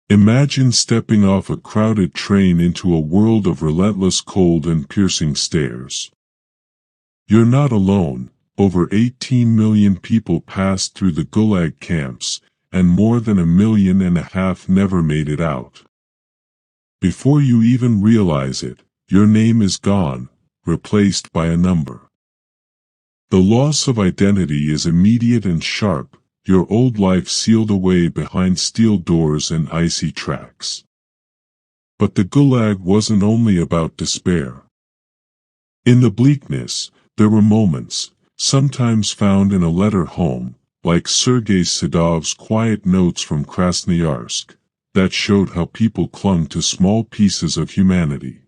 Imagine stepping off a crowded train into a world of relentless cold and piercing stares. You're not alone. Over 18 million people passed through the Gulag camps, and more than 1.5 million never made it out. Before you even realize it, your name is gone, replaced by a number. The loss of identity is immediate and sharp, your old life sealed away behind steel doors and icy tracks. But the Gulag wasn't only about despair. In the bleakness, there were moments, sometimes found in a letter home, like Sergei Sedov's quiet notes from Krasnoyarsk, that showed how people clung to small pieces of humanity.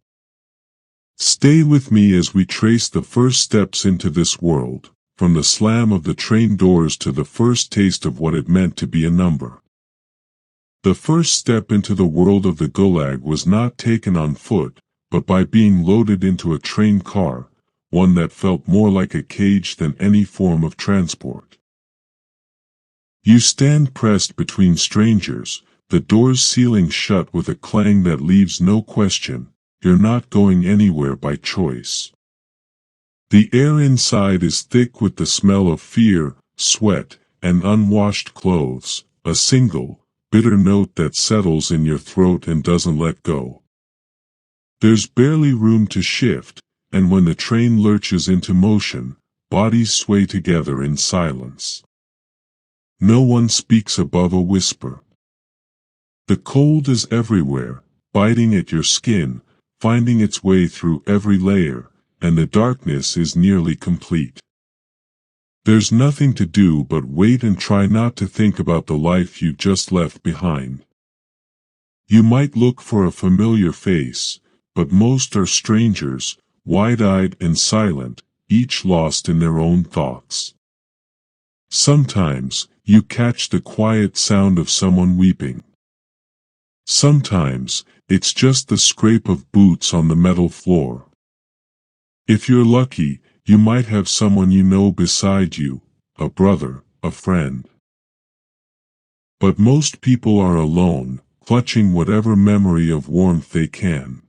Stay with me as we trace the first steps into this world, from the slam of the train doors to the first taste of what it meant to be a number. The first step into the world of the Gulag was not taken on foot, but by being loaded into a train car, one that felt more like a cage than any form of transport. You stand pressed between strangers, the doors sealing shut with a clang that leaves no question. You're not going anywhere by choice. The air inside is thick with the smell of fear, sweat, and unwashed clothes, a single, bitter note that settles in your throat and doesn't let go. There's barely room to shift, and when the train lurches into motion, bodies sway together in silence. No one speaks above a whisper. The cold is everywhere, biting at your skin, finding its way through every layer, and the darkness is nearly complete. There's nothing to do but wait and try not to think about the life you've just left behind. You might look for a familiar face, but most are strangers, wide-eyed and silent, each lost in their own thoughts. Sometimes, you catch the quiet sound of someone weeping. Sometimes, it's just the scrape of boots on the metal floor. If you're lucky, you might have someone you know beside you, a brother, a friend. But most people are alone, clutching whatever memory of warmth they can.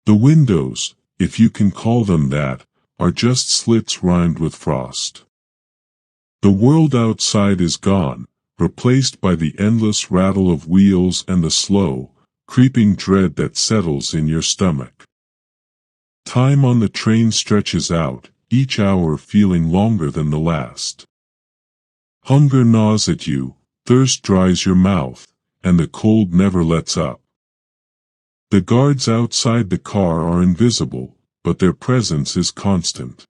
The windows, if you can call them that, are just slits rimed with frost. The world outside is gone, replaced by the endless rattle of wheels and the slow, creeping dread that settles in your stomach. Time on the train stretches out, each hour feeling longer than the last. Hunger gnaws at you, thirst dries your mouth, and the cold never lets up. The guards outside the car are invisible, but their presence is constant.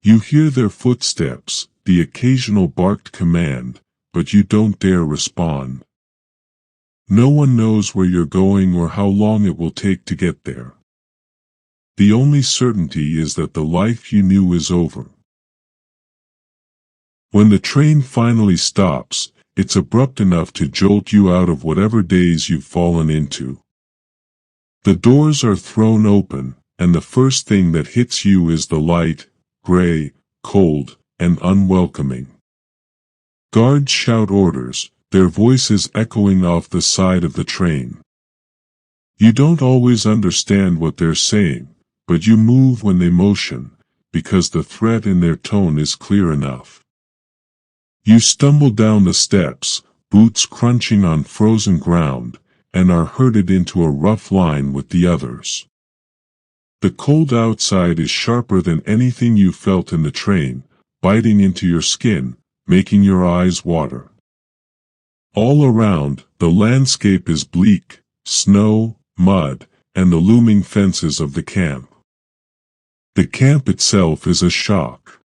You hear their footsteps, the occasional barked command, but you don't dare respond. No one knows where you're going or how long it will take to get there. The only certainty is that the life you knew is over. When the train finally stops, it's abrupt enough to jolt you out of whatever daze you've fallen into. The doors are thrown open, and the first thing that hits you is the light, gray, cold, and unwelcoming. Guards shout orders, their voices echoing off the side of the train. You don't always understand what they're saying, but you move when they motion, because the threat in their tone is clear enough. You stumble down the steps, boots crunching on frozen ground, and are herded into a rough line with the others. The cold outside is sharper than anything you felt in the train, biting into your skin, making your eyes water. All around, the landscape is bleak, snow, mud, and the looming fences of the camp. The camp itself is a shock.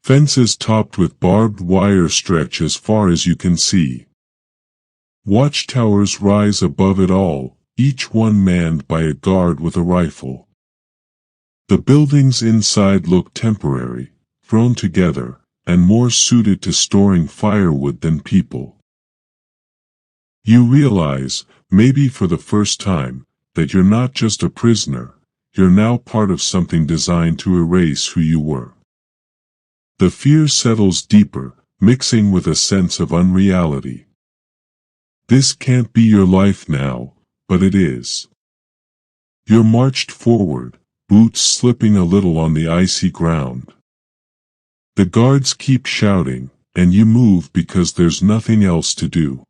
Fences topped with barbed wire stretch as far as you can see. Watchtowers rise above it all, each one manned by a guard with a rifle. The buildings inside look temporary, thrown together, and more suited to storing firewood than people. You realize, maybe for the first time, that you're not just a prisoner, you're now part of something designed to erase who you were. The fear settles deeper, mixing with a sense of unreality. This can't be your life now, but it is. You're marched forward, boots slipping a little on the icy ground. The guards keep shouting, and you move because there's nothing else to do.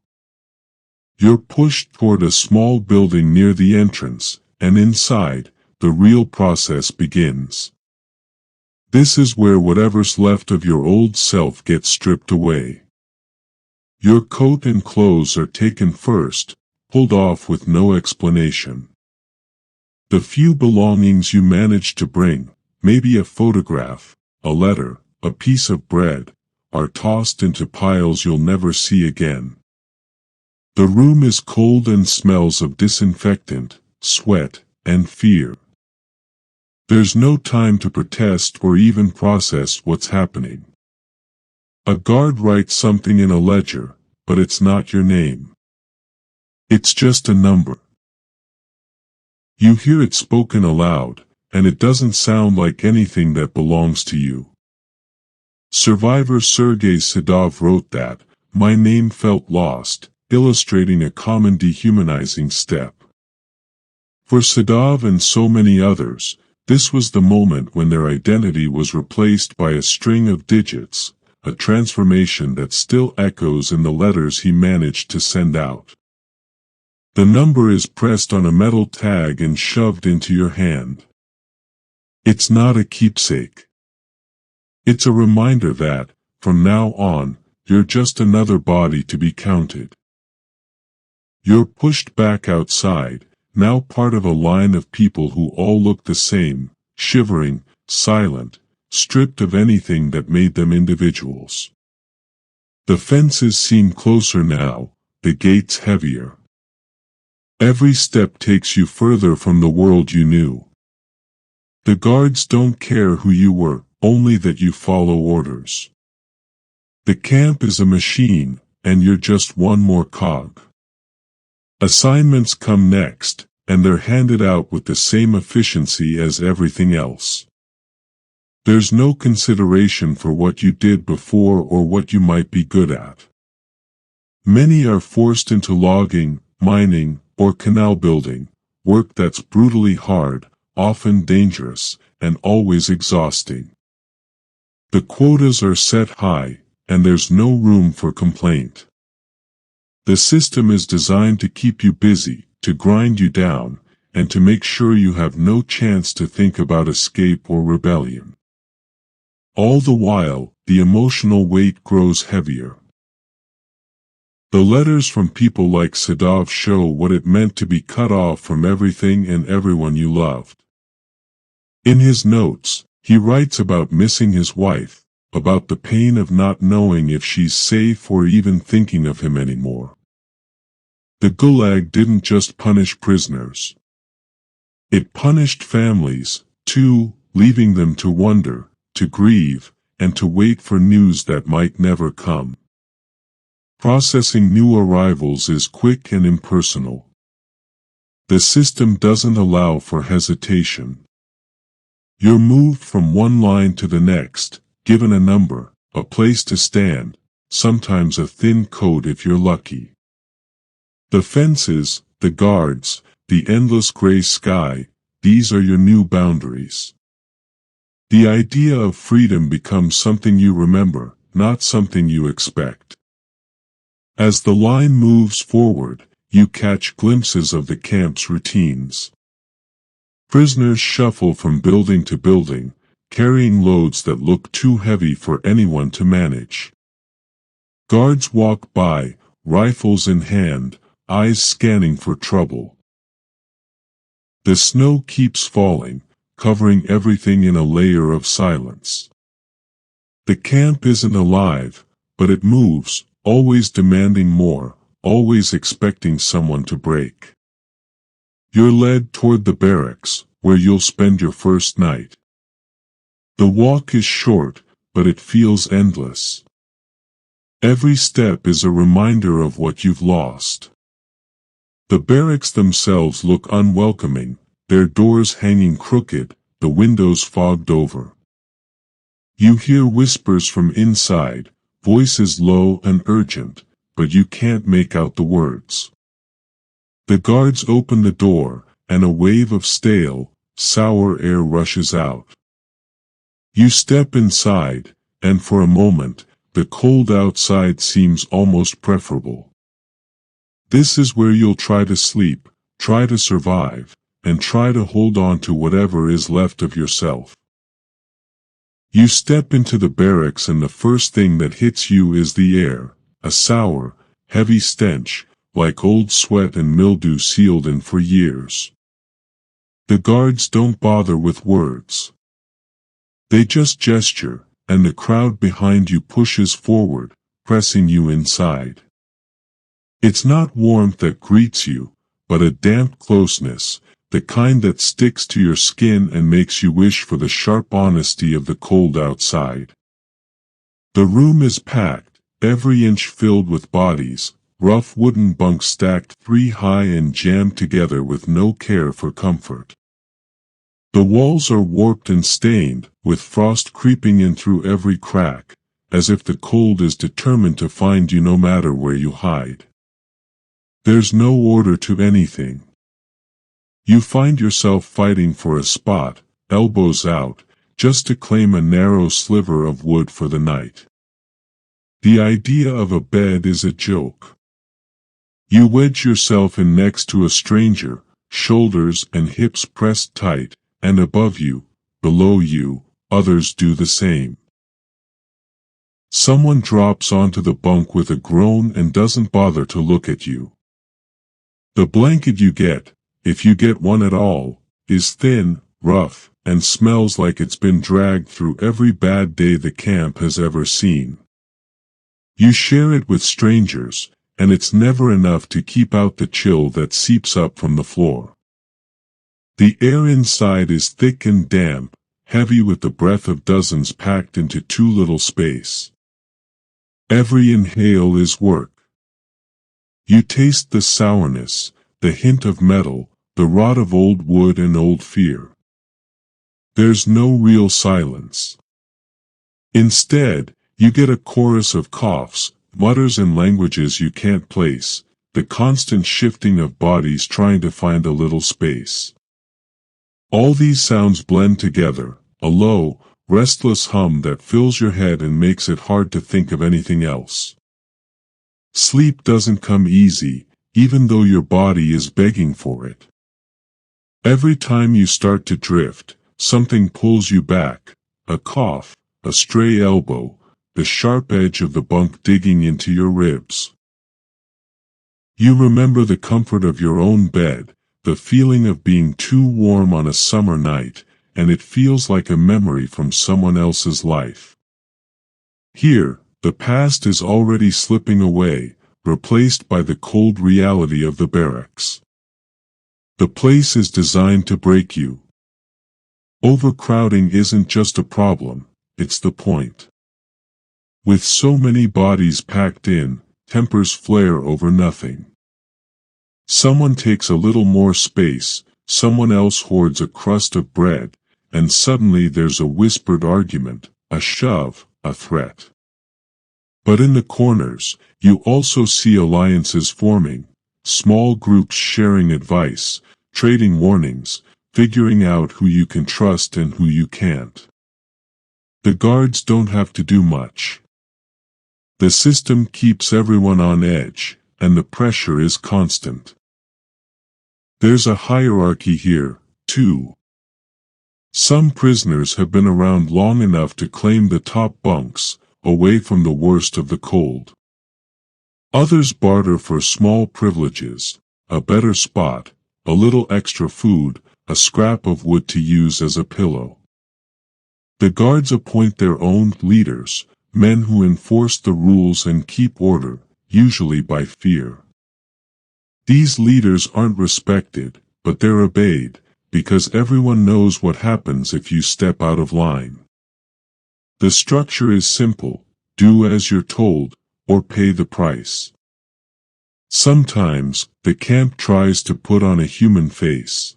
You're pushed toward a small building near the entrance, and inside, the real process begins. This is where whatever's left of your old self gets stripped away. Your coat and clothes are taken first, pulled off with no explanation. The few belongings you manage to bring, maybe a photograph, a letter, a piece of bread, are tossed into piles you'll never see again. The room is cold and smells of disinfectant, sweat, and fear. There's no time to protest or even process what's happening. A guard writes something in a ledger, but it's not your name. It's just a number. You hear it spoken aloud, and it doesn't sound like anything that belongs to you. Survivor Sergei Sedov wrote that, "My name felt lost," illustrating a common dehumanizing step. For Sedov and so many others, this was the moment when their identity was replaced by a string of digits, a transformation that still echoes in the letters he managed to send out. The number is pressed on a metal tag and shoved into your hand. It's not a keepsake. It's a reminder that, from now on, you're just another body to be counted. You're pushed back outside, now part of a line of people who all look the same, shivering, silent, stripped of anything that made them individuals. The fences seem closer now, the gates heavier. Every step takes you further from the world you knew. The guards don't care who you were, only that you follow orders. The camp is a machine, and you're just one more cog. Assignments come next, and they're handed out with the same efficiency as everything else. There's no consideration for what you did before or what you might be good at. Many are forced into logging, mining, or canal building, work that's brutally hard, often dangerous, and always exhausting. The quotas are set high, and there's no room for complaint. The system is designed to keep you busy, to grind you down, and to make sure you have no chance to think about escape or rebellion. All the while, the emotional weight grows heavier. The letters from people like Sedov show what it meant to be cut off from everything and everyone you loved. In his notes, he writes about missing his wife, about the pain of not knowing if she's safe or even thinking of him anymore. The Gulag didn't just punish prisoners. It punished families, too, leaving them to wonder, to grieve, and to wait for news that might never come. Processing new arrivals is quick and impersonal. The system doesn't allow for hesitation. You're moved from one line to the next, given a number, a place to stand, sometimes a thin coat if you're lucky. The fences, the guards, the endless gray sky, these are your new boundaries. The idea of freedom becomes something you remember, not something you expect. As the line moves forward, you catch glimpses of the camp's routines. Prisoners shuffle from building to building, carrying loads that look too heavy for anyone to manage. Guards walk by, rifles in hand, eyes scanning for trouble. The snow keeps falling, covering everything in a layer of silence. The camp isn't alive, but it moves, always demanding more, always expecting someone to break. You're led toward the barracks, where you'll spend your first night. The walk is short, but it feels endless. Every step is a reminder of what you've lost. The barracks themselves look unwelcoming, their doors hanging crooked, the windows fogged over. You hear whispers from inside, voices low and urgent, but you can't make out the words. The guards open the door, and a wave of stale, sour air rushes out. You step inside, and for a moment, the cold outside seems almost preferable. This is where you'll try to sleep, try to survive, and try to hold on to whatever is left of yourself. You step into the barracks and the first thing that hits you is the air, a sour, heavy stench, like old sweat and mildew sealed in for years. The guards don't bother with words. They just gesture, and the crowd behind you pushes forward, pressing you inside. It's not warmth that greets you, but a damp closeness, the kind that sticks to your skin and makes you wish for the sharp honesty of the cold outside. The room is packed, every inch filled with bodies, rough wooden bunks stacked 3 high and jammed together with no care for comfort. The walls are warped and stained, with frost creeping in through every crack, as if the cold is determined to find you no matter where you hide. There's no order to anything. You find yourself fighting for a spot, elbows out, just to claim a narrow sliver of wood for the night. The idea of a bed is a joke. You wedge yourself in next to a stranger, shoulders and hips pressed tight, and above you, below you, others do the same. Someone drops onto the bunk with a groan and doesn't bother to look at you. The blanket you get, if you get one at all, is thin, rough, and smells like it's been dragged through every bad day the camp has ever seen. You share it with strangers, and it's never enough to keep out the chill that seeps up from the floor. The air inside is thick and damp, heavy with the breath of dozens packed into too little space. Every inhale is work. You taste the sourness, the hint of metal, the rot of old wood and old fear. There's no real silence. Instead, you get a chorus of coughs, mutters and languages you can't place, the constant shifting of bodies trying to find a little space. All these sounds blend together, a low, restless hum that fills your head and makes it hard to think of anything else. Sleep doesn't come easy, even though your body is begging for it. Every time you start to drift, something pulls you back, a cough, a stray elbow, the sharp edge of the bunk digging into your ribs. You remember the comfort of your own bed, the feeling of being too warm on a summer night, and it feels like a memory from someone else's life. Here, the past is already slipping away, replaced by the cold reality of the barracks. The place is designed to break you. Overcrowding isn't just a problem, it's the point. With so many bodies packed in, tempers flare over nothing. Someone takes a little more space, someone else hoards a crust of bread, and suddenly there's a whispered argument, a shove, a threat. But in the corners, you also see alliances forming, small groups sharing advice, trading warnings, figuring out who you can trust and who you can't. The guards don't have to do much. The system keeps everyone on edge, and the pressure is constant. There's a hierarchy here, too. Some prisoners have been around long enough to claim the top bunks, away from the worst of the cold. Others barter for small privileges, a better spot, a little extra food, a scrap of wood to use as a pillow. The guards appoint their own leaders, men who enforce the rules and keep order, usually by fear. These leaders aren't respected, but they're obeyed, because everyone knows what happens if you step out of line. The structure is simple: do as you're told, or pay the price. Sometimes, the camp tries to put on a human face.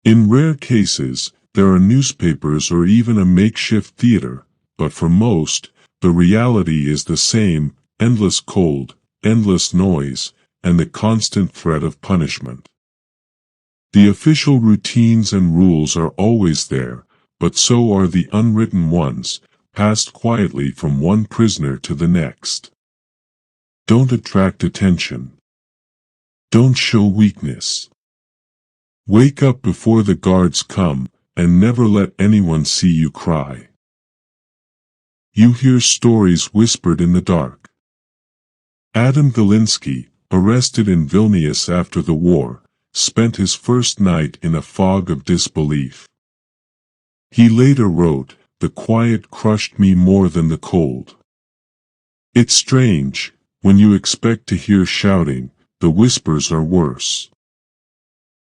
In rare cases, there are newspapers or even a makeshift theater, but for most, the reality is the same: endless cold, endless noise, and the constant threat of punishment. The official routines and rules are always there, but so are the unwritten ones, passed quietly from one prisoner to the next. Don't attract attention. Don't show weakness. Wake up before the guards come, and never let anyone see you cry. You hear stories whispered in the dark. Adam Galinsky, arrested in Vilnius after the war, spent his first night in a fog of disbelief. He later wrote, "The quiet crushed me more than the cold." It's strange, when you expect to hear shouting, the whispers are worse.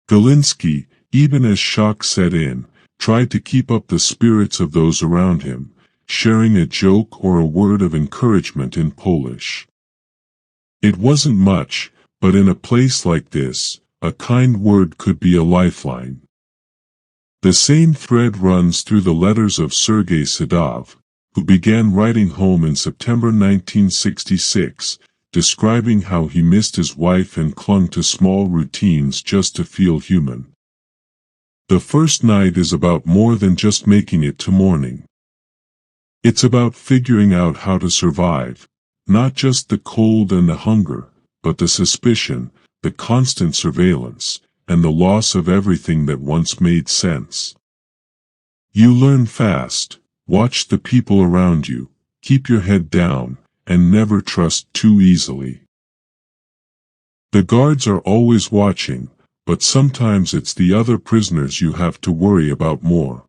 Galinsky, even as shock set in, tried to keep up the spirits of those around him, sharing a joke or a word of encouragement in Polish. It wasn't much, but in a place like this, a kind word could be a lifeline. The same thread runs through the letters of Sergei Sadov, who began writing home in September 1966, describing how he missed his wife and clung to small routines just to feel human. The first night is about more than just making it to morning. It's about figuring out how to survive, not just the cold and the hunger, but the suspicion, the constant surveillance, and the loss of everything that once made sense. You learn fast, watch the people around you, keep your head down, and never trust too easily. The guards are always watching, but sometimes it's the other prisoners you have to worry about more.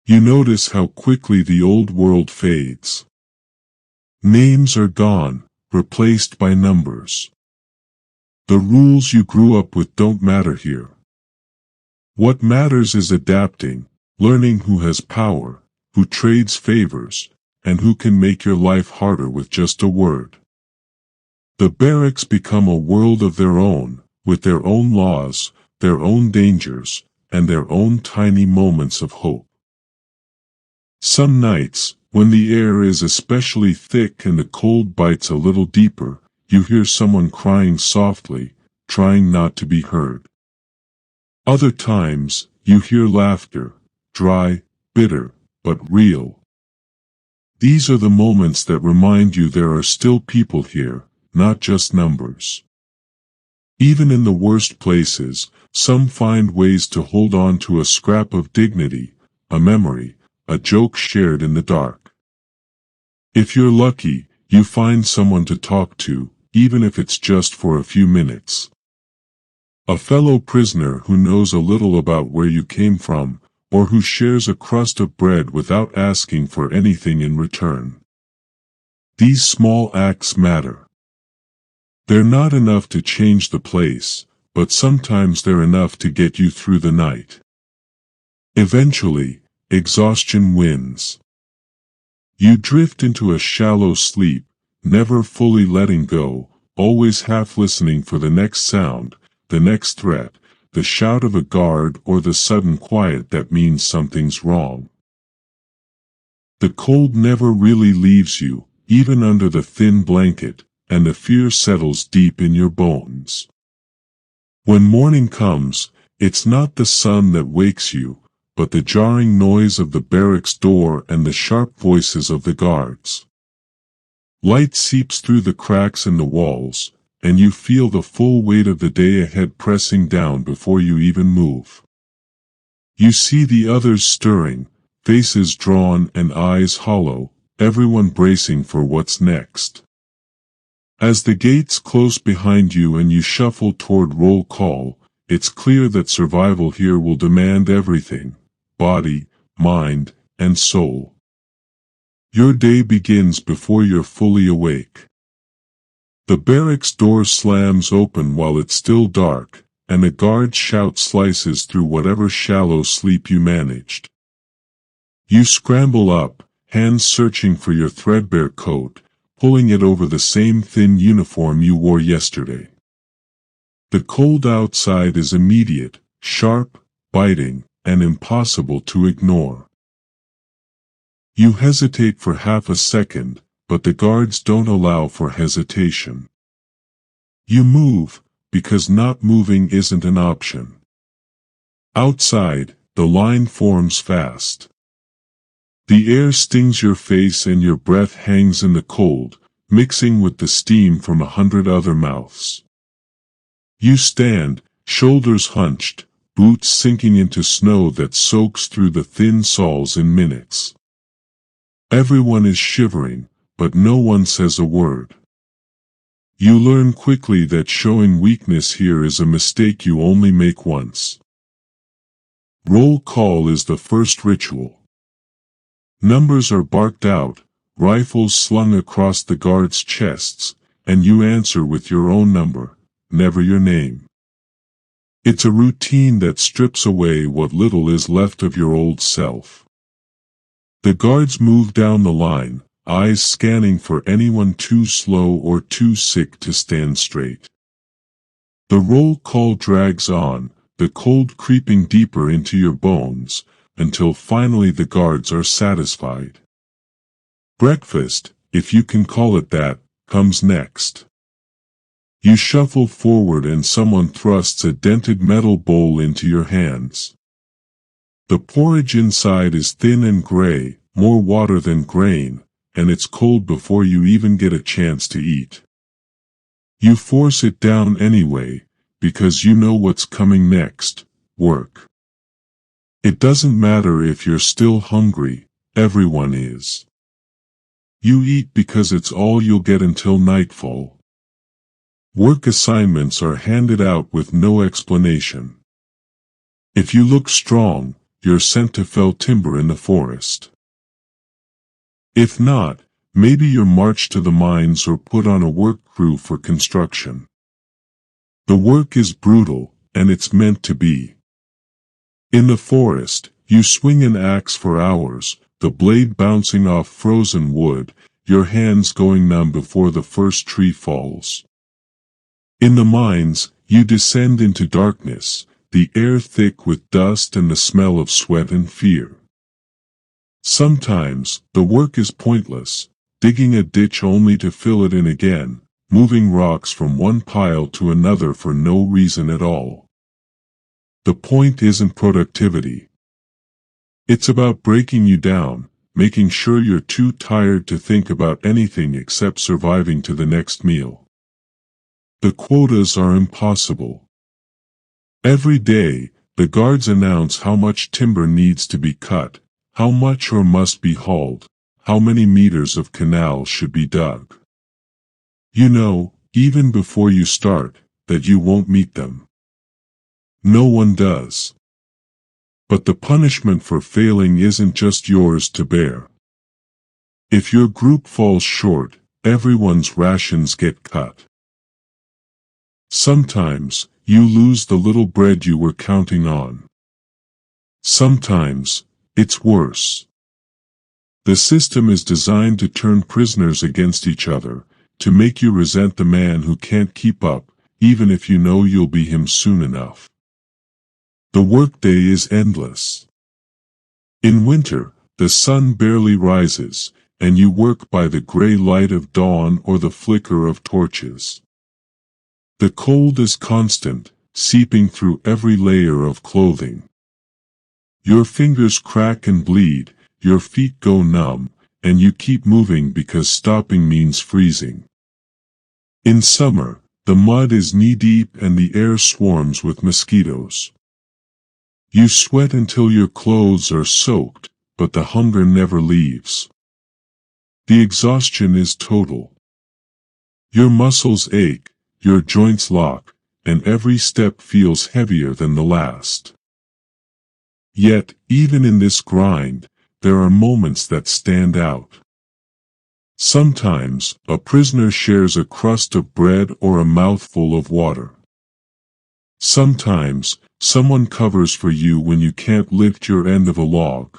You notice how quickly the old world fades. Names are gone, replaced by numbers. The rules you grew up with don't matter here. What matters is adapting, learning who has power, who trades favors, and who can make your life harder with just a word. The barracks become a world of their own, with their own laws, their own dangers, and their own tiny moments of hope. Some nights, when the air is especially thick and the cold bites a little deeper, you hear someone crying softly, trying not to be heard. Other times, you hear laughter, dry, bitter, but real. These are the moments that remind you there are still people here, not just numbers. Even in the worst places, some find ways to hold on to a scrap of dignity, a memory, a joke shared in the dark. If you're lucky, you find someone to talk to, even if it's just for a few minutes. A fellow prisoner who knows a little about where you came from, or who shares a crust of bread without asking for anything in return. These small acts matter. They're not enough to change the place, but sometimes they're enough to get you through the night. Eventually, exhaustion wins. You drift into a shallow sleep, never fully letting go, always half listening for the next sound, the next threat, the shout of a guard or the sudden quiet that means something's wrong. The cold never really leaves you, even under the thin blanket, and the fear settles deep in your bones. When morning comes, it's not the sun that wakes you, but the jarring noise of the barracks door and the sharp voices of the guards. Light seeps through the cracks in the walls, and you feel the full weight of the day ahead pressing down before you even move. You see the others stirring, faces drawn and eyes hollow, everyone bracing for what's next. As the gates close behind you and you shuffle toward roll call, it's clear that survival here will demand everything, body, mind, and soul. Your day begins before you're fully awake. The barracks door slams open while it's still dark, and a guard's shout slices through whatever shallow sleep you managed. You scramble up, hands searching for your threadbare coat, pulling it over the same thin uniform you wore yesterday. The cold outside is immediate, sharp, biting, and impossible to ignore. You hesitate for half a second, but the guards don't allow for hesitation. You move, because not moving isn't an option. Outside, the line forms fast. The air stings your face and your breath hangs in the cold, mixing with the steam from 100 other mouths. You stand, shoulders hunched, boots sinking into snow that soaks through the thin soles in minutes. Everyone is shivering, but no one says a word. You learn quickly that showing weakness here is a mistake you only make once. Roll call is the first ritual. Numbers are barked out, rifles slung across the guards' chests, and you answer with your own number, never your name. It's a routine that strips away what little is left of your old self. The guards move down the line, eyes scanning for anyone too slow or too sick to stand straight. The roll call drags on, the cold creeping deeper into your bones, until finally the guards are satisfied. Breakfast, if you can call it that, comes next. You shuffle forward and someone thrusts a dented metal bowl into your hands. The porridge inside is thin and gray, more water than grain, and it's cold before you even get a chance to eat. You force it down anyway, because you know what's coming next, work. It doesn't matter if you're still hungry, everyone is. You eat because it's all you'll get until nightfall. Work assignments are handed out with no explanation. If you look strong, you're sent to fell timber in the forest. If not, maybe you're marched to the mines or put on a work crew for construction. The work is brutal, and it's meant to be. In the forest, you swing an axe for hours, the blade bouncing off frozen wood, your hands going numb before the first tree falls. In the mines, you descend into darkness, the air thick with dust and the smell of sweat and fear. Sometimes, the work is pointless, digging a ditch only to fill it in again, moving rocks from one pile to another for no reason at all. The point isn't productivity. It's about breaking you down, making sure you're too tired to think about anything except surviving to the next meal. The quotas are impossible. Every day, the guards announce how much timber needs to be cut, how much or must be hauled, how many meters of canal should be dug. You know, even before you start, that you won't meet them. No one does. But the punishment for failing isn't just yours to bear. If your group falls short, everyone's rations get cut. Sometimes, you lose the little bread you were counting on. Sometimes, it's worse. The system is designed to turn prisoners against each other, to make you resent the man who can't keep up, even if you know you'll be him soon enough. The workday is endless. In winter, the sun barely rises, and you work by the gray light of dawn or the flicker of torches. The cold is constant, seeping through every layer of clothing. Your fingers crack and bleed, your feet go numb, and you keep moving because stopping means freezing. In summer, the mud is knee-deep and the air swarms with mosquitoes. You sweat until your clothes are soaked, but the hunger never leaves. The exhaustion is total. Your muscles ache, your joints lock, and every step feels heavier than the last. Yet, even in this grind, there are moments that stand out. Sometimes, a prisoner shares a crust of bread or a mouthful of water. Sometimes, someone covers for you when you can't lift your end of a log.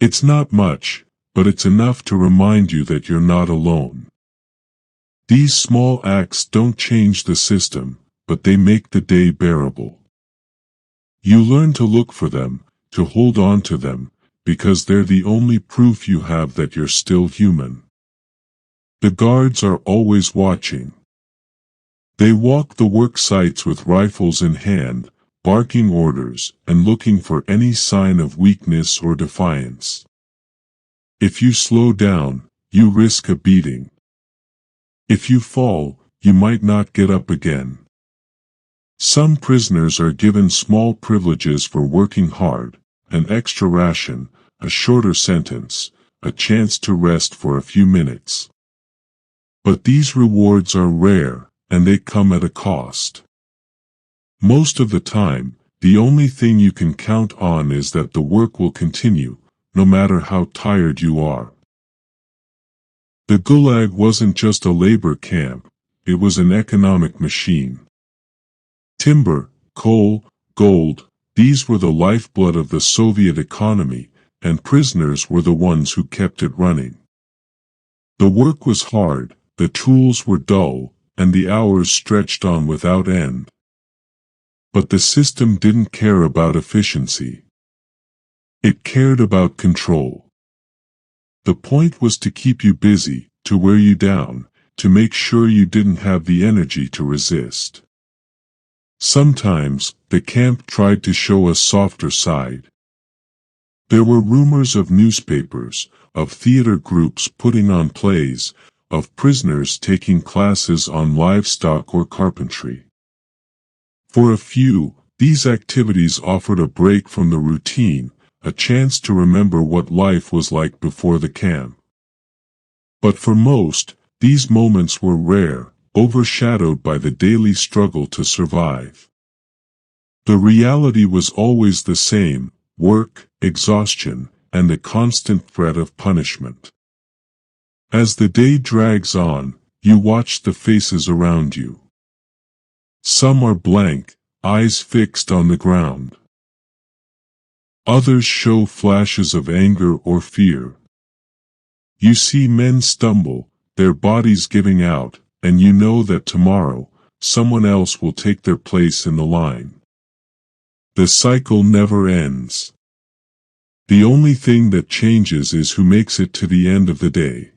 It's not much, but it's enough to remind you that you're not alone. These small acts don't change the system, but they make the day bearable. You learn to look for them, to hold on to them, because they're the only proof you have that you're still human. The guards are always watching. They walk the work sites with rifles in hand, barking orders and looking for any sign of weakness or defiance. If you slow down, you risk a beating. If you fall, you might not get up again. Some prisoners are given small privileges for working hard, an extra ration, a shorter sentence, a chance to rest for a few minutes. But these rewards are rare, and they come at a cost. Most of the time, the only thing you can count on is that the work will continue, no matter how tired you are. The Gulag wasn't just a labor camp, it was an economic machine. Timber, coal, gold, these were the lifeblood of the Soviet economy, and prisoners were the ones who kept it running. The work was hard, the tools were dull, and the hours stretched on without end. But the system didn't care about efficiency. It cared about control. The point was to keep you busy, to wear you down, to make sure you didn't have the energy to resist. Sometimes, the camp tried to show a softer side. There were rumors of newspapers, of theater groups putting on plays, of prisoners taking classes on livestock or carpentry. For a few, these activities offered a break from the routine, a chance to remember what life was like before the camp. But for most, these moments were rare, overshadowed by the daily struggle to survive. The reality was always the same: work, exhaustion, and the constant threat of punishment. As the day drags on, you watch the faces around you. Some are blank, eyes fixed on the ground. Others show flashes of anger or fear. You see men stumble, their bodies giving out, and you know that tomorrow, someone else will take their place in the line. The cycle never ends. The only thing that changes is who makes it to the end of the day.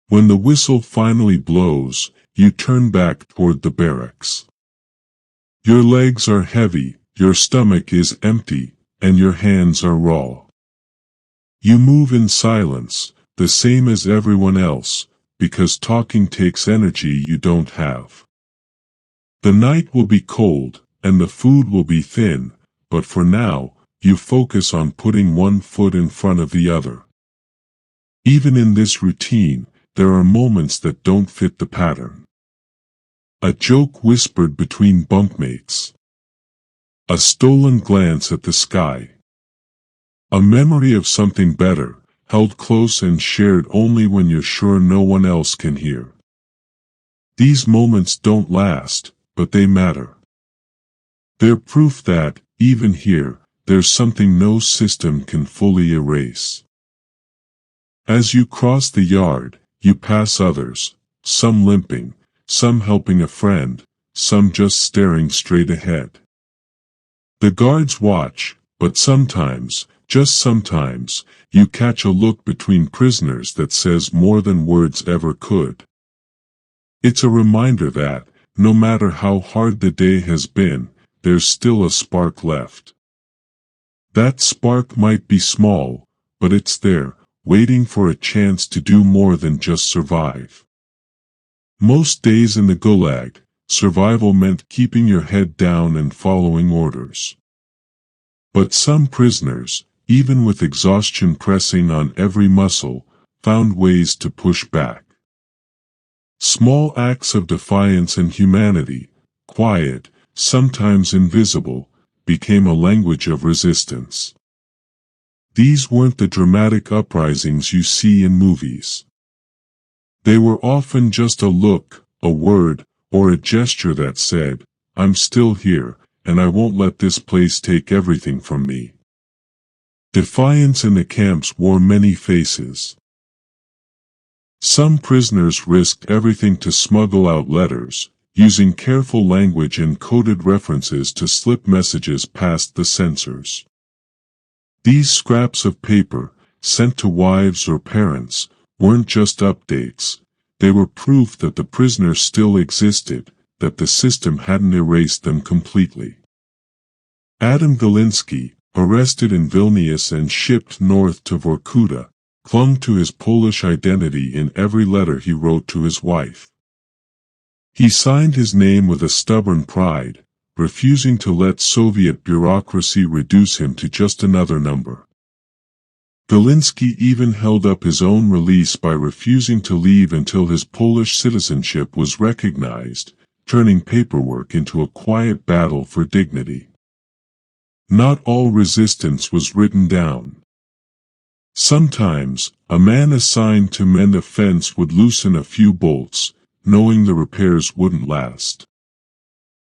When the whistle finally blows, you turn back toward the barracks. Your legs are heavy, your stomach is empty, and your hands are raw. You move in silence, the same as everyone else, because talking takes energy you don't have. The night will be cold, and the food will be thin, but for now, you focus on putting one foot in front of the other. Even in this routine, there are moments that don't fit the pattern. A joke whispered between bunkmates. A stolen glance at the sky. A memory of something better, held close and shared only when you're sure no one else can hear. These moments don't last, but they matter. They're proof that, even here, there's something no system can fully erase. As you cross the yard, you pass others, some limping, some helping a friend, some just staring straight ahead. The guards watch, but sometimes, just sometimes, you catch a look between prisoners that says more than words ever could. It's a reminder that, no matter how hard the day has been, there's still a spark left. That spark might be small, but it's there, waiting for a chance to do more than just survive. Most days in the Gulag, survival meant keeping your head down and following orders. But some prisoners, even with exhaustion pressing on every muscle, found ways to push back. Small acts of defiance and humanity, quiet, sometimes invisible, became a language of resistance. These weren't the dramatic uprisings you see in movies. They were often just a look, a word, or a gesture that said, "I'm still here, and I won't let this place take everything from me." Defiance in the camps wore many faces. Some prisoners risked everything to smuggle out letters, using careful language and coded references to slip messages past the censors. These scraps of paper, sent to wives or parents, weren't just updates, They were proof that the prisoners still existed, that the system hadn't erased them completely. Adam Galiński, arrested in Vilnius and shipped north to Vorkuta, clung to his Polish identity in every letter he wrote to his wife. He signed his name with a stubborn pride, refusing to let Soviet bureaucracy reduce him to just another number. Galiński even held up his own release by refusing to leave until his Polish citizenship was recognized, turning paperwork into a quiet battle for dignity. Not all resistance was written down. Sometimes, a man assigned to mend a fence would loosen a few bolts, knowing the repairs wouldn't last.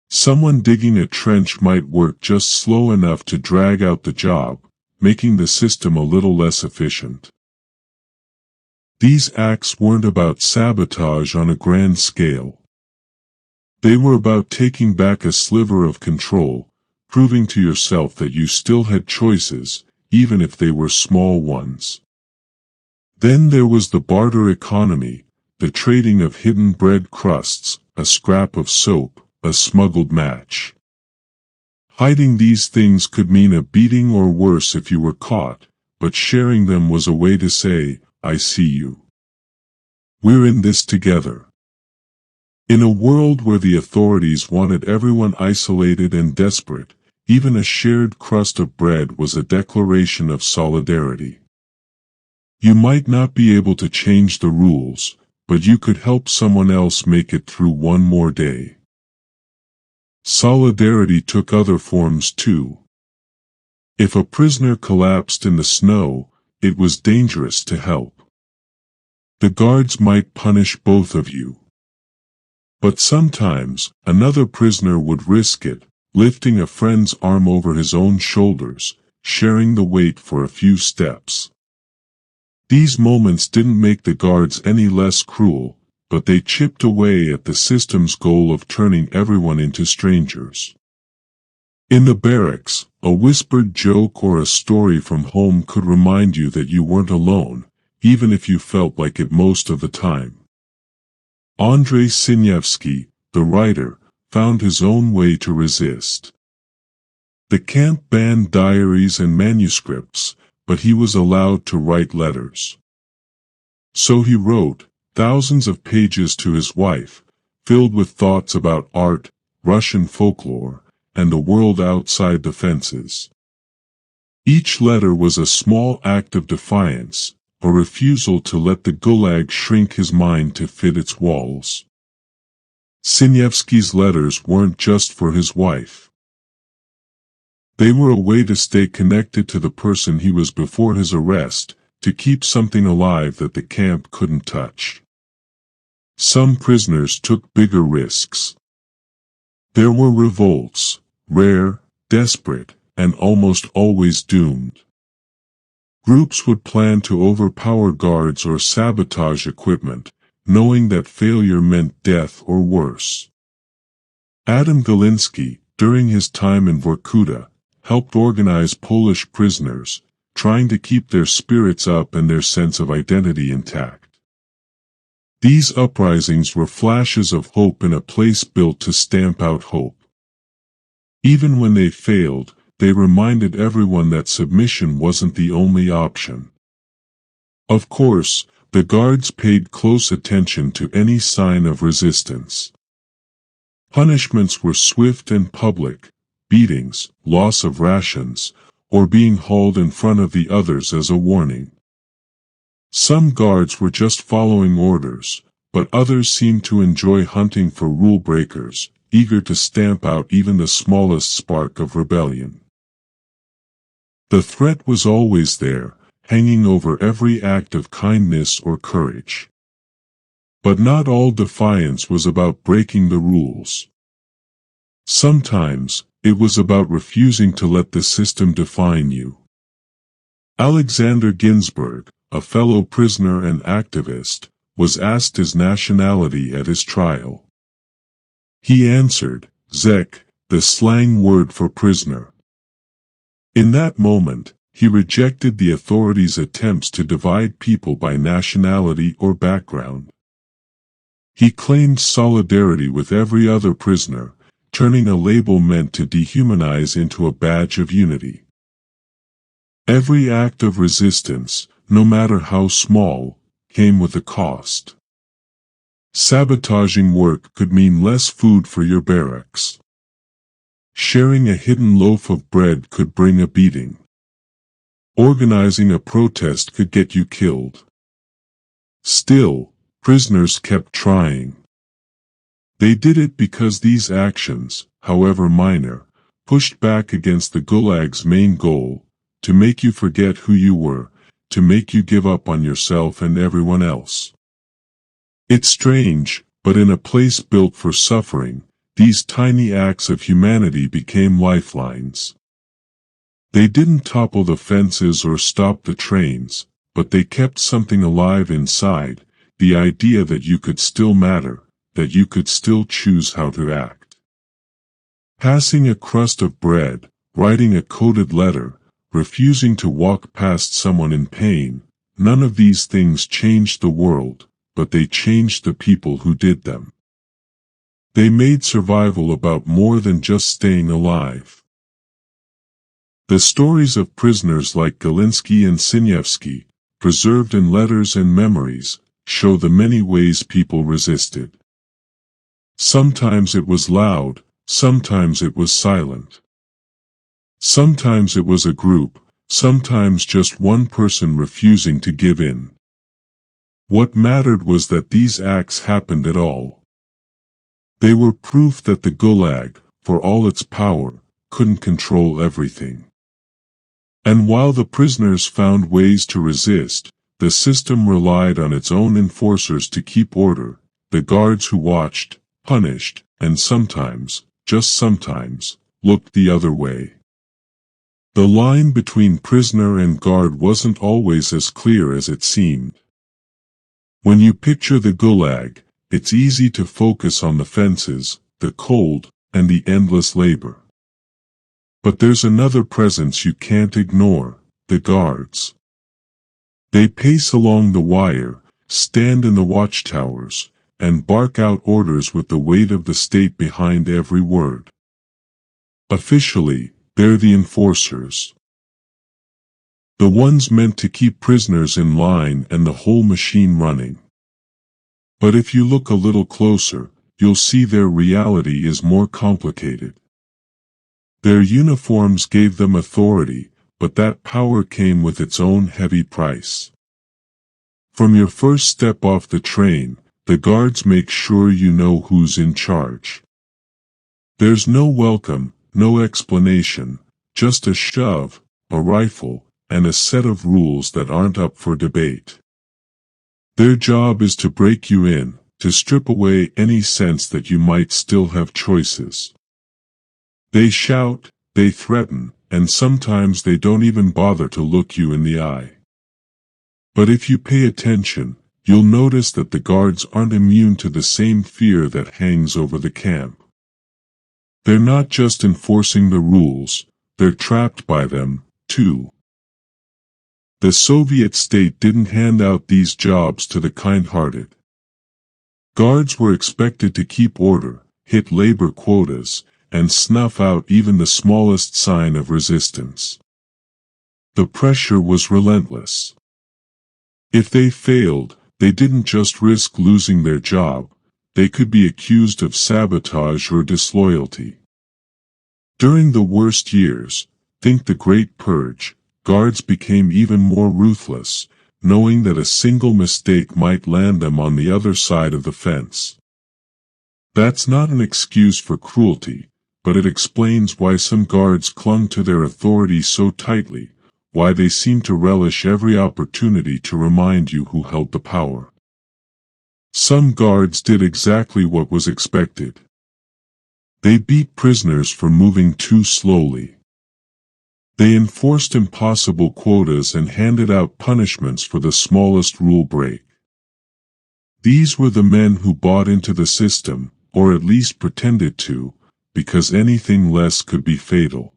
Someone digging a trench might work just slow enough to drag out the job, making the system a little less efficient. These acts weren't about sabotage on a grand scale. They were about taking back a sliver of control, proving to yourself that you still had choices, even if they were small ones. Then there was the barter economy, the trading of hidden bread crusts, a scrap of soap, a smuggled match. Hiding these things could mean a beating or worse if you were caught, but sharing them was a way to say, I see you. We're in this together. In a world where the authorities wanted everyone isolated and desperate, even a shared crust of bread was a declaration of solidarity. You might not be able to change the rules, but you could help someone else make it through one more day. Solidarity took other forms too. If a prisoner collapsed in the snow, it was dangerous to help. The guards might punish both of you. But sometimes, another prisoner would risk it, lifting a friend's arm over his own shoulders, sharing the weight for a few steps. These moments didn't make the guards any less cruel, but they chipped away at the system's goal of turning everyone into strangers. In the barracks, a whispered joke or a story from home could remind you that you weren't alone, even if you felt like it most of the time. Andrzej Siniewski, the writer, found his own way to resist. The camp banned diaries and manuscripts, but he was allowed to write letters. So he wrote thousands of pages to his wife, filled with thoughts about art, Russian folklore, and the world outside the fences. Each letter was a small act of defiance, a refusal to let the Gulag shrink his mind to fit its walls. Siniewski's letters weren't just for his wife. They were a way to stay connected to the person he was before his arrest, to keep something alive that the camp couldn't touch. Some prisoners took bigger risks. There were revolts, rare, desperate, and almost always doomed. Groups would plan to overpower guards or sabotage equipment, knowing that failure meant death or worse. Adam Galiński, during his time in Vorkuta, helped organize Polish prisoners, trying to keep their spirits up and their sense of identity intact. These uprisings were flashes of hope in a place built to stamp out hope. Even when they failed, they reminded everyone that submission wasn't the only option. Of course, the guards paid close attention to any sign of resistance. Punishments were swift and public: beatings, loss of rations, or being hauled in front of the others as a warning. Some guards were just following orders, but others seemed to enjoy hunting for rule breakers, eager to stamp out even the smallest spark of rebellion. The threat was always there, hanging over every act of kindness or courage. But not all defiance was about breaking the rules. Sometimes, it was about refusing to let the system define you. Alexander Ginsberg, a fellow prisoner and activist, was asked his nationality at his trial. He answered, "Zek," the slang word for prisoner. In that moment, he rejected the authorities' attempts to divide people by nationality or background. He claimed solidarity with every other prisoner, turning a label meant to dehumanize into a badge of unity. Every act of resistance, no matter how small, came with a cost. Sabotaging work could mean less food for your barracks. Sharing a hidden loaf of bread could bring a beating. Organizing a protest could get you killed. Still, prisoners kept trying. They did it because these actions, however minor, pushed back against the Gulag's main goal, to make you forget who you were, to make you give up on yourself and everyone else. It's strange, but in a place built for suffering, these tiny acts of humanity became lifelines. They didn't topple the fences or stop the trains, but they kept something alive inside, the idea that you could still matter, that you could still choose how to act. Passing a crust of bread, writing a coded letter, refusing to walk past someone in pain, none of these things changed the world, but they changed the people who did them. They made survival about more than just staying alive. The stories of prisoners like Galinsky and Sinyevsky, preserved in letters and memories, show the many ways people resisted. Sometimes it was loud, sometimes it was silent. Sometimes it was a group, sometimes just one person refusing to give in. What mattered was that these acts happened at all. They were proof that the Gulag, for all its power, couldn't control everything. And while the prisoners found ways to resist, the system relied on its own enforcers to keep order, the guards who watched, punished, and sometimes, just sometimes, looked the other way. The line between prisoner and guard wasn't always as clear as it seemed. When you picture the Gulag, it's easy to focus on the fences, the cold, and the endless labor. But there's another presence you can't ignore, the guards. They pace along the wire, stand in the watchtowers, and bark out orders with the weight of the state behind every word. Officially, they're the enforcers. The ones meant to keep prisoners in line and the whole machine running. But if you look a little closer, you'll see their reality is more complicated. Their uniforms gave them authority, but that power came with its own heavy price. From your first step off the train, the guards make sure you know who's in charge. There's no welcome, no explanation, just a shove, a rifle, and a set of rules that aren't up for debate. Their job is to break you in, to strip away any sense that you might still have choices. They shout, they threaten, and sometimes they don't even bother to look you in the eye. But if you pay attention, you'll notice that the guards aren't immune to the same fear that hangs over the camp. They're not just enforcing the rules, they're trapped by them, too. The Soviet state didn't hand out these jobs to the kind-hearted. Guards were expected to keep order, hit labor quotas, and snuff out even the smallest sign of resistance. The pressure was relentless. If they failed, they didn't just risk losing their job, they could be accused of sabotage or disloyalty. During the worst years, think the Great Purge, guards became even more ruthless, knowing that a single mistake might land them on the other side of the fence. That's not an excuse for cruelty, but it explains why some guards clung to their authority so tightly, why they seemed to relish every opportunity to remind you who held the power. Some guards did exactly what was expected. They beat prisoners for moving too slowly. They enforced impossible quotas and handed out punishments for the smallest rule break. These were the men who bought into the system, or at least pretended to, because anything less could be fatal.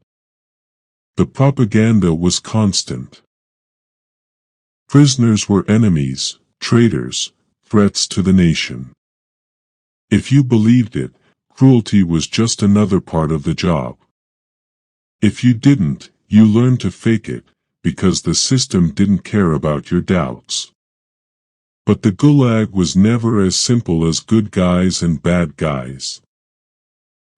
The propaganda was constant. Prisoners were enemies, traitors, threats to the nation. If you believed it, cruelty was just another part of the job. If you didn't, you learned to fake it, because the system didn't care about your doubts. But the Gulag was never as simple as good guys and bad guys.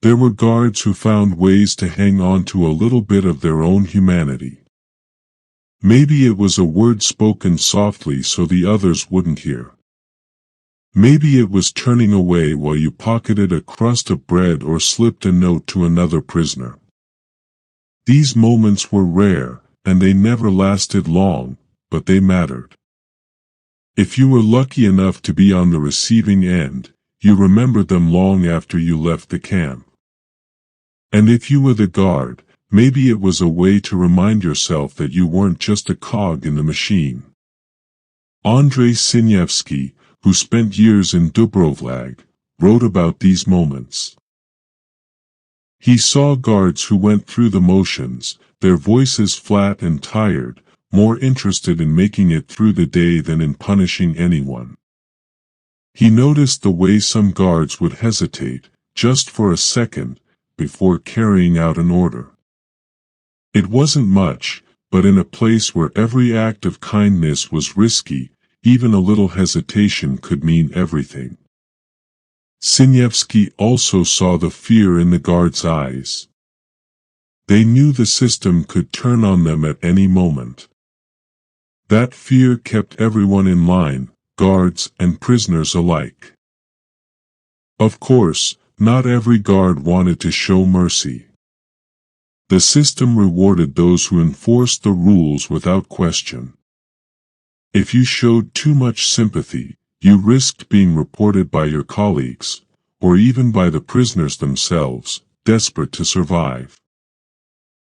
There were guards who found ways to hang on to a little bit of their own humanity. Maybe it was a word spoken softly so the others wouldn't hear. Maybe it was turning away while you pocketed a crust of bread or slipped a note to another prisoner. These moments were rare, and they never lasted long, but they mattered. If you were lucky enough to be on the receiving end, you remembered them long after you left the camp. And if you were the guard, maybe it was a way to remind yourself that you weren't just a cog in the machine. Andrei Sinyevsky, who spent years in Dubrovlag, wrote about these moments. He saw guards who went through the motions, their voices flat and tired, more interested in making it through the day than in punishing anyone. He noticed the way some guards would hesitate, just for a second, before carrying out an order. It wasn't much, but in a place where every act of kindness was risky, even a little hesitation could mean everything. Sinyevsky also saw the fear in the guards' eyes. They knew the system could turn on them at any moment. That fear kept everyone in line, guards and prisoners alike. Of course, not every guard wanted to show mercy. The system rewarded those who enforced the rules without question. If you showed too much sympathy, you risked being reported by your colleagues, or even by the prisoners themselves, desperate to survive.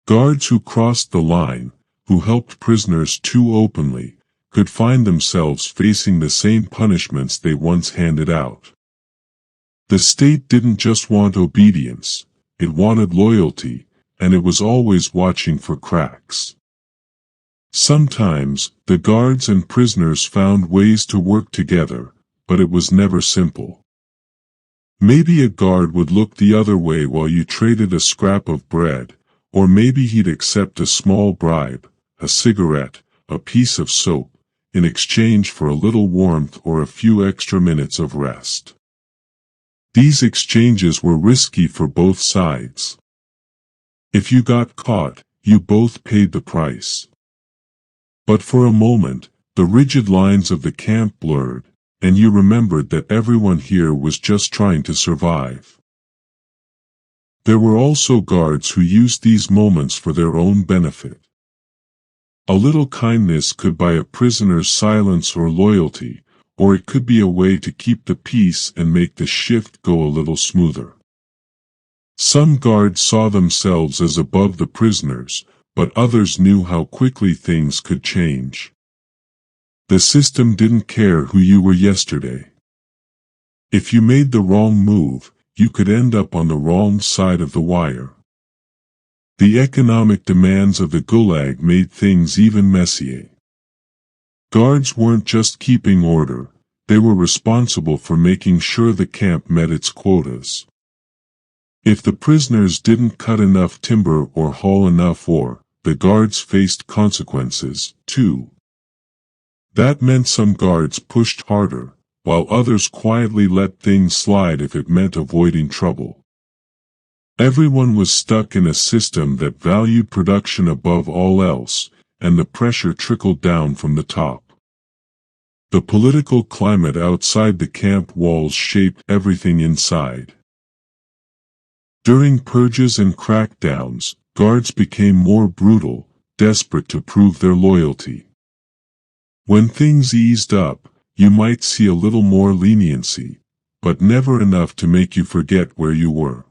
Guards who crossed the line, who helped prisoners too openly, could find themselves facing the same punishments they once handed out. The state didn't just want obedience, it wanted loyalty, and it was always watching for cracks. Sometimes, the guards and prisoners found ways to work together, but it was never simple. Maybe a guard would look the other way while you traded a scrap of bread, or maybe he'd accept a small bribe, a cigarette, a piece of soap, in exchange for a little warmth or a few extra minutes of rest. These exchanges were risky for both sides. If you got caught, you both paid the price. But for a moment, the rigid lines of the camp blurred, and you remembered that everyone here was just trying to survive. There were also guards who used these moments for their own benefit. A little kindness could buy a prisoner's silence or loyalty, or it could be a way to keep the peace and make the shift go a little smoother. Some guards saw themselves as above the prisoners, but others knew how quickly things could change. The system didn't care who you were yesterday. If you made the wrong move, you could end up on the wrong side of the wire. The economic demands of the Gulag made things even messier. Guards weren't just keeping order, they were responsible for making sure the camp met its quotas. If the prisoners didn't cut enough timber or haul enough ore, the guards faced consequences, too. That meant some guards pushed harder, while others quietly let things slide if it meant avoiding trouble. Everyone was stuck in a system that valued production above all else, and the pressure trickled down from the top. The political climate outside the camp walls shaped everything inside. During purges and crackdowns, guards became more brutal, desperate to prove their loyalty. When things eased up, you might see a little more leniency, but never enough to make you forget where you were.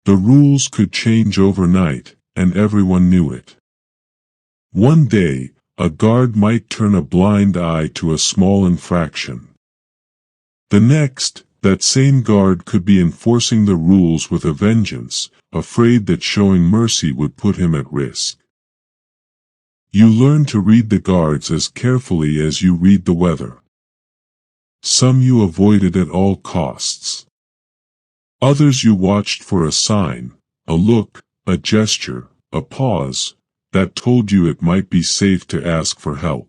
The rules could change overnight, and everyone knew it. One day, a guard might turn a blind eye to a small infraction. The next, that same guard could be enforcing the rules with a vengeance, afraid that showing mercy would put him at risk. You learn to read the guards as carefully as you read the weather. Some you avoided at all costs. Others you watched for a sign, a look, a gesture, a pause, that told you it might be safe to ask for help.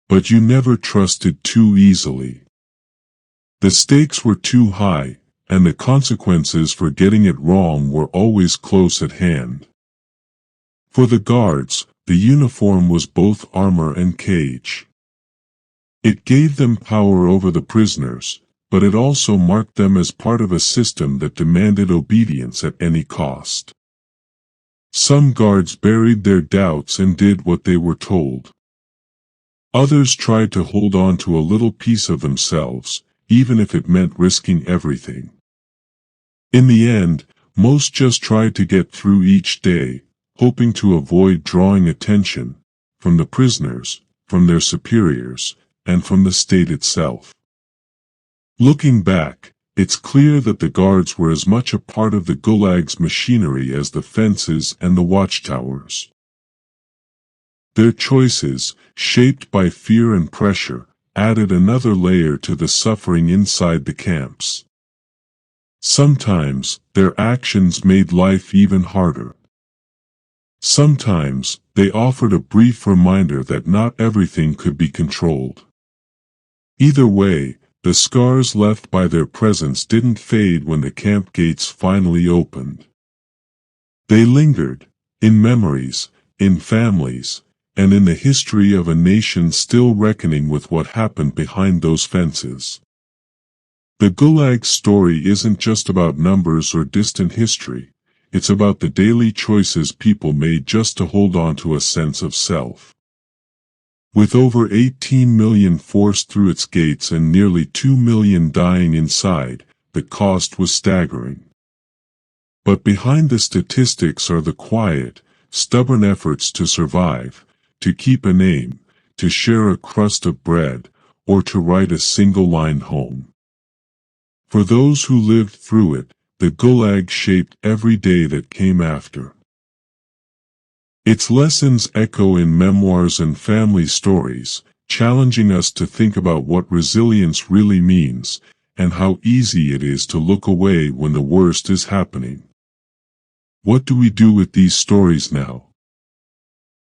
But you never trusted too easily. The stakes were too high, and the consequences for getting it wrong were always close at hand. For the guards, the uniform was both armor and cage. It gave them power over the prisoners, but it also marked them as part of a system that demanded obedience at any cost. Some guards buried their doubts and did what they were told. Others tried to hold on to a little piece of themselves, even if it meant risking everything. In the end, most just tried to get through each day, hoping to avoid drawing attention from the prisoners, from their superiors, and from the state itself. Looking back, it's clear that the guards were as much a part of the Gulag's machinery as the fences and the watchtowers. Their choices, shaped by fear and pressure, added another layer to the suffering inside the camps. Sometimes, their actions made life even harder. Sometimes, they offered a brief reminder that not everything could be controlled. Either way, the scars left by their presence didn't fade when the camp gates finally opened. They lingered, in memories, in families, and in the history of a nation still reckoning with what happened behind those fences. The Gulag story isn't just about numbers or distant history, it's about the daily choices people made just to hold on to a sense of self. With over 18 million forced through its gates and nearly 2 million dying inside, the cost was staggering. But behind the statistics are the quiet, stubborn efforts to survive, to keep a name, to share a crust of bread, or to write a single line home. For those who lived through it, the Gulag shaped every day that came after. Its lessons echo in memoirs and family stories, challenging us to think about what resilience really means, and how easy it is to look away when the worst is happening. What do we do with these stories now?